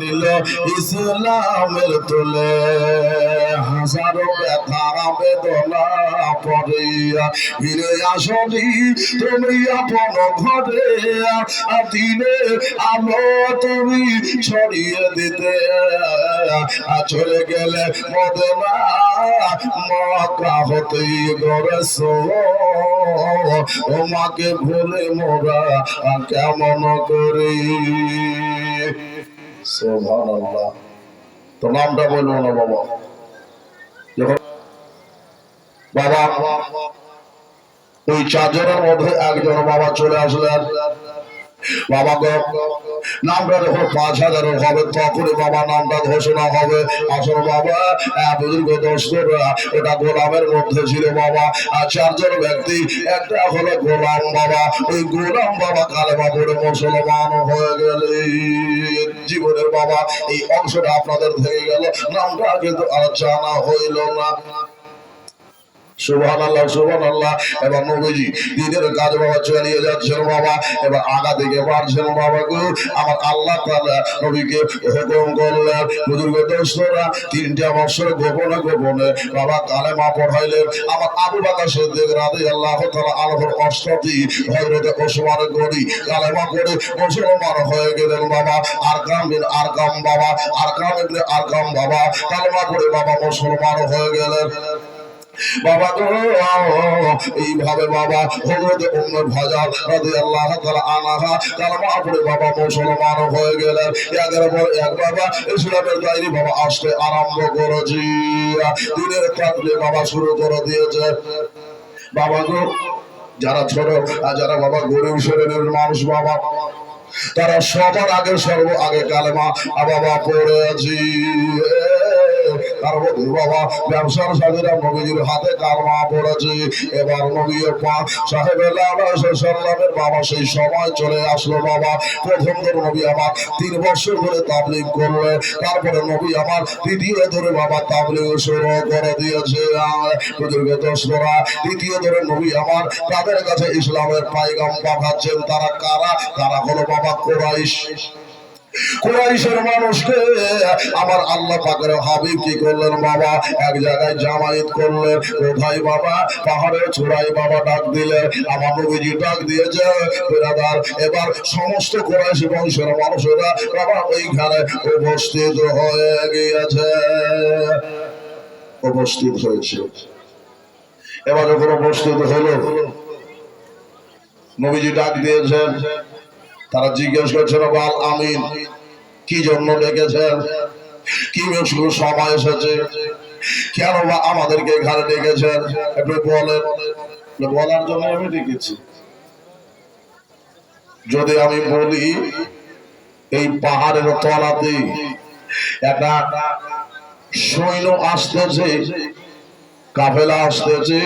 নিল ইসলামের তুলে হাজারো ব্যথা বেদনা পড়িয়া ফিরে আসনি তুমি আপন ঘরে দিনে আলো তুমি ছড়িয়ে দিতে চলে গেলে মদিনা মক্কা হতেই গড়েছো তোমাকে ভুলে মোরা কেমন করি। সুবহানাল্লাহ। তো নামটা বলবো না বাবা। যখন বাবা ওই চারজনের মধ্যে একজন বাবা চলে আসলেন, বাবা নামটা যখন ৫,০০০ হবে তখনই বাবা নামটা ঘোষণা হবে। আসল বাবা বুজুর্গ দোস্তরা এটা গোলামের মধ্যে ছিল বাবা। আর চারজন ব্যক্তি, একটা হলো গোলাম বাবা, ওই গোলাম বাবা কালেমা পড়ে মুসলমান হয়ে গেলে জীবনের বাবা এই অংশটা আপনাদের থেকে গেল, নামটা কিন্তু আর জানা হইল না। সুবহানাল্লাহ সুবহানাল্লাহ। এবার নবীজি দিনের কাজ বাবা চালিয়ে যাচ্ছেন বাবা, এবার আগা দিকে বাড়ছেন বাবা গো। আমার আল্লাহ তাআলা নবীকে হুকুম করলেন, বুজুর্গ দোস্তরা ৩টা বছর গোপনে গোপনে বাবা কালেমা পড়াইলেন। আমার আবু বকর সিদ্দিক রাদিয়াল্লাহু তাআলা আনহুর অষ্টটি হযরত ওসমান গনি কালেমা পড়ে মুসলমান হয়ে গেলেন বাবা। আরকাম বিন আরকাম বাবা, আরকাম ইবনে আরকাম বাবা কালেমা পড়ে বাবা মুসলমান হয়ে গেলেন বাবা গো। এইভাবে বাবা হযরত উম্মে ভাজার রাদিয়াল্লাহু তাআলা আনহা কালেমা পড়ে বাবা মুসলমান হয়ে গেলেন। একের পর এক বাবা ইসলামের দায়রে বাবা আসতে আরম্ভ করেছি, দিনের তাবলীগ বাবা শুরু করে দিয়েছে বাবা গো। যারা ছোট আর যারা বাবা গরিব শ্রেণীর মানুষ বাবা, তারা সবার আগে সর্ব আগে কালেমা বাবা পড়েছি। তার মধ্যে বাবা ব্যবসার সাথীরা নবীজির হাতে কালেমা পড়েছে। এবার নবী পাক সাহেব সাল্লামের বাবা সেই সময় চলে আসলো বাবা। প্রথম ধরে নবী আমার ৩ বছর ধরে তাবলীগ করলে, তারপরে নবী আমার দ্বিতীয় ধরে বাবা তাবলীগ শুরু করে দিয়েছে বুজুর্গ দোস্তরা। দ্বিতীয় ধরে নবী আমার তাদের কাছে ইসলামের পায়গাম পাঠাচ্ছেন। তারা কারা? তারা হলো বাবা কুরাইশ। কুরাইশের মানুষকে আমার আল্লাহ পাকের হাবিব কি করলেন বাবা? এক জায়গায় জামায়াত করলেন। কোথায় বাবা? পাহাড়ের চূড়ায় বাবা ডাক দিলেন। আমার নবীজি ডাক দিয়েছে বিরাদার, এবার সমস্ত কুরাইশ বংশের মানুষেরা বাবা ওইখানে উপস্থিত হয়ে গিয়েছে, উপস্থিত হয়েছে। এবার যখন উপস্থিত হলো, নবীজি ডাক দিয়েছেন। তারা জিজ্ঞেস করছেন বাল আমিন কি জন্য ডেকেছেন, কি সময় এসেছে, কেন বা আমাদেরকে এখানে ডেকেছেন একটু বলেন। বলার জন্য আমি ডেকেছি। যদি আমি বলি এই পাহাড়ের তলাতে একটা সৈন্য আসতেছে, কাফেলা আসতেছে,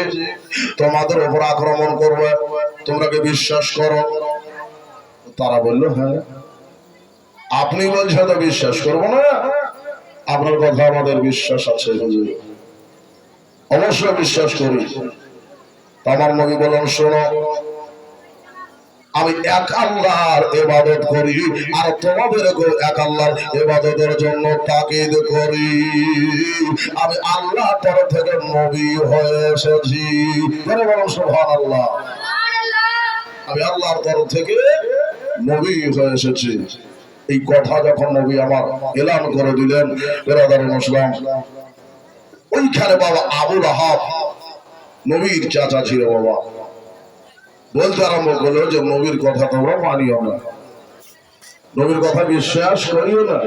তোমাদের উপর আক্রমণ করবে, তোমরা কি বিশ্বাস করো? তারা বলল হ্যাঁ। আপনি বলছেন তো বিশ্বাস করবো না? আপনার কথা আমাদের বিশ্বাস আছে হুজুর, অবশ্যই বিশ্বাস করি। আমার নবী বলেন শোনো, আমি এক আল্লাহর ইবাদত করি আর তোমাদেরকে এক আল্লাহর ইবাদতের জন্য তাকিদ করি। আমি আল্লাহর তরফ থেকে নবী হয়ে এসেছি। বলুন সুবহানাল্লাহ। আমি আল্লাহর তরফ থেকে নবী হয়ে এসেছি। এই কথা যখন নবী আমার এলান করে দিলেন, বিরাদারে মুসলিম, ওইখানে বাবা আবু লাহাব নবীর চাচা ছিল বাবা, বলতে আরম্ভ করলো যে নবীর কথা তোমরা মানিও না, নবীর কথা বিশ্বাস করিও না,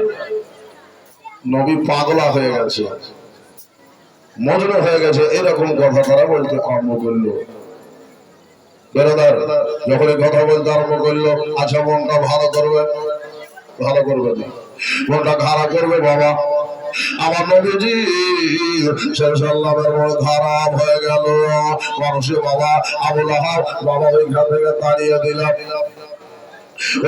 নবী পাগলা হয়ে গেছে, মজনু হয়ে গেছে, এরকম কথা তারা বলতে আরম্ভ করলো। বেরাদার যখন এই কথা বলতে আরম্ভ করলো, আচ্ছা মনটা ভালো করবে, ভালো করবে না, মনটা খারাপ করবে বাবা। আমার নবীজি সাল্লামের মন খারাপ হয়ে গেল। মানুষে বাবা আবু লাহাব বাবা ওইখান থেকে তাড়িয়ে দিলাম।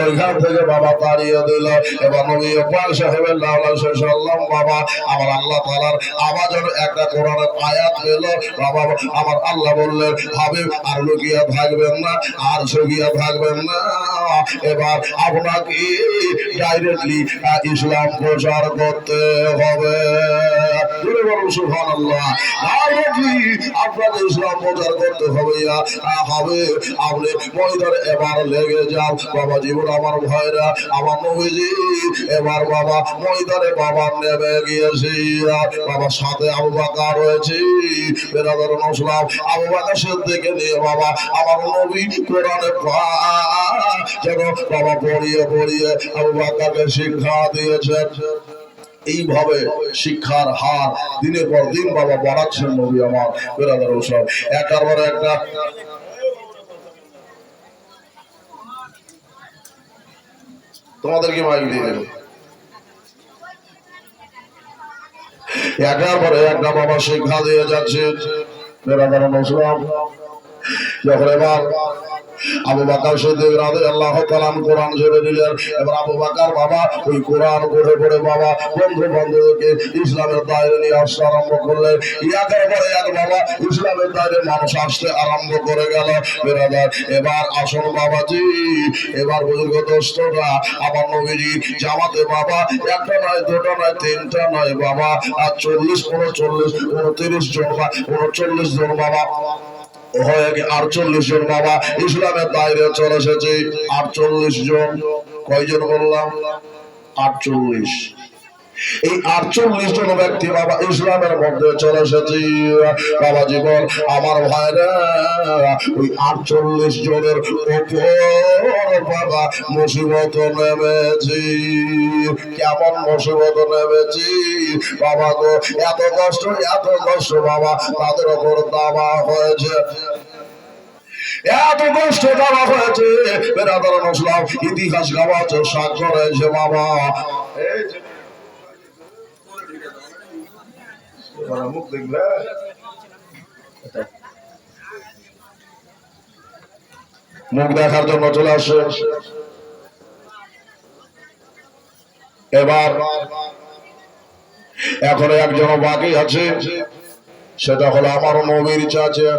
ওইখান থেকে বাবা তাড়িয়ে দিল। এবার নবী পাক সাহেবের সাল্লাল্লাহু বাবা আমার আল্লাহ তাআলার আওয়াজের একটা কোরআনের আয়াত পেল। বাবা আমার আল্লাহ বললেন হাবিব আর লুকিয়ে থাকবেন না, আর ছুপিয়ে থাকবেন না, এবার আপনাকে ডাইরেক্টলি ইসলাম প্রচার করতে হবে। সুবহানাল্লাহ, ডাইরেক্টলি আপনাকে ইসলাম প্রচার করতে হবে। হবে আপনি ময়দানে এবার লেগে যাও। বাবা জীবন আমার ভাইরা, আমার নবীজি এবার বাবা ময়দানে বাবা নেমে গিয়েছি। বাবার সাথে আবু বকর রয়েছে, বেরাদার মুসলিম আবু বকর সিদ্দিক নিয়ে বাবা আমার নবী কোরআনে পাক যেন বাবা পড়িয়ে পড়িয়ে আবু বকরকে শিক্ষা দিয়েছেন। এইভাবে শিক্ষার হার দিনের পর দিন বাবা বাড়াচ্ছেন নবী আমার বেরাদার মুসলিম। একটার পর একটা তোমাদেরকে মাইক দিয়ে দেব। একার পরে একটা বাবা শিক্ষা দিয়ে যাচ্ছে বেরাদার মুসলিম। যখন এবার আবু বকর সিদ্দিক রাদিয়াল্লাহু তাআলা কোরআন ছেড়ে দিলেন, এবার আবু বকর বাবা ওই কোরআন পড়ে পড়ে বাবা বন্ধু বান্ধবকে ইসলামের দায়রে নিয়ে আসতে আরম্ভ করলেন। একের পরে এক বাবা ইসলামের দায়রে মানুষ আসতে আরম্ভ করে গেল। বেরাদার এবার আসল বাবাজি, এবার বুজুর্গ দোস্তরা আমার নবীজি জামাতে বাবা একটা নয়, দুটো নয়, তিনটা নয় বাবা, আর 40, 39, 29 জন বা 39 জন বাবা হয়ে 48 জন বাবা ইসলামের দায়রে চলে এসেছে। 48 জন, কয়জন বললাম? 48। এই 48 জন ব্যক্তি বাবা ইসলামের মধ্যে চলে এসেছে। বাবা জীবন আমার ভাইরা, ওই 48 জনের উপর বাবা মুসিবত নেমেছে। কেমন মুসিবত নেমেছে বাবা গো, এত কষ্ট বাবা তাদের উপর দাওয়া হয়েছে, এত কষ্ট দেওয়া হয়েছে। বেরাদার মুসলিম ইতিহাস গাওয়াচ্ছে, সাক্ষ্য রয়েছে বাবা। মুখ দেখবে মুখ দেখার জন্য চলে আসে। এবার এখন একজন বাকি আছে, সেটা হলো আমার নবীর চাচা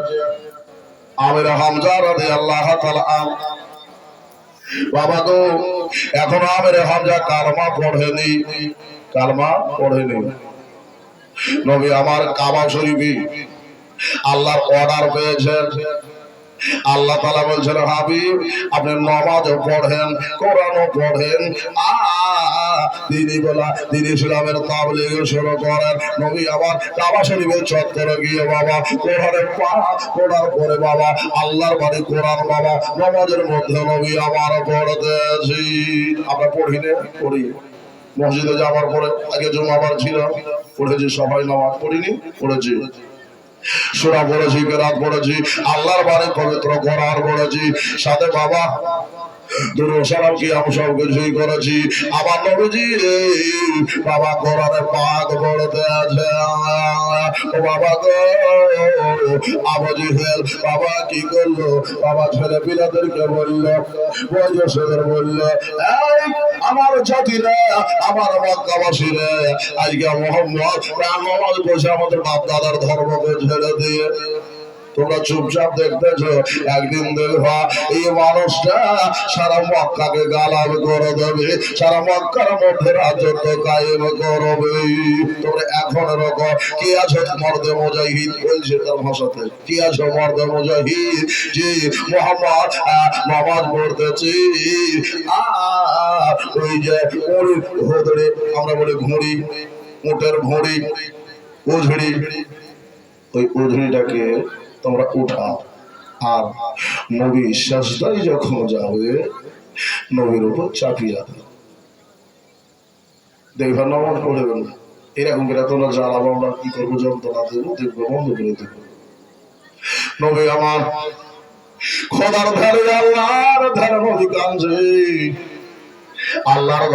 আমির হামজা রাদিয়াল্লাহু তাআলা। বাবা তো এখন আমির হামজা কালমা পড়েনি। নবী আমার কাবা শরীফে আল্লাহর অর্ডার পেয়েছেন। আল্লাহ তাআলা বলছেন হাবিব আপনি নামাজও পড়েন, কোরআনও পড়েন, দিন ইসলামের তাবলীগ শুরু করেন। নবী আমার কাবা শরীফের চত্বরে গিয়ে বাবা কোরআনের পাঠ পড়ার পরে বাবা আল্লাহর বাড়ি কোরআন বাবা নামাজের মধ্যে নবী আমার পড়তেছি। আমরা পড়ি মসজিদে যাওয়ার পরে, আগে জুমাবার ছিল, পড়েছি সবাই, নামাজ পড়িনি, পড়েছি সূরা পড়েছি, কেরাত পড়েছি, আল্লাহর বাড়ি পবিত্র কোরআন পড়েছি, সাথে বাবা দুরূদ সালাম কি আমি সব কিছুই করেছি। আবার নবীজি বাবা কোরআনে পাক পড়তে আছে। ও বাবা গো, আবু জেহেল বাবা কি করলো, বাবা ছেলে পিলাদেরকে বললো, বয়োজ্যেষ্ঠদের বললো, এই আমার জাতিরা, আমার মক্কাবাসীরা, আজকে মুহাম্মদ নামাজ পড়ছে আমাদের বাপ দাদার ধর্মকে ছেড়ে দিয়ে। তোমরা চুপচাপ দেখতেছো, একদিন দেখবা এই মানুষটা সারা মক্কাকে গালাল করে দেবে, সারা মক্কার মধ্যে রাজত্ব কায়েম করবে। তোমরা এখন এরকম কি আছো মর্দে মুজাহিদ, বলছে তার ভাষাতে, কি আছো মর্দে মুজাহিদ যে মুহাম্মদ নামাজ পড়তেছি, ওই যে ওর ভোদরে আমরা বলি ঘুড়ি, উটের ঘুড়ি, উঝড়ি, ওই উঝড়িটাকে তোমরা উঠাও, আর নবী সাজদায় যখন যাবে নবীর উপর চাপিয়ে দাও। দেখবেন নামাজ পড়বেন না, এরকম করে তোমরা জ্বালাবো, আমরা কি করবো, যন্ত্রণা দেবো, দেখবো বন্ধ করে দেবো। নবী আমার খোদার ধারে আল্লাহর ধারে নবী কাঁদছে, আল্লাহর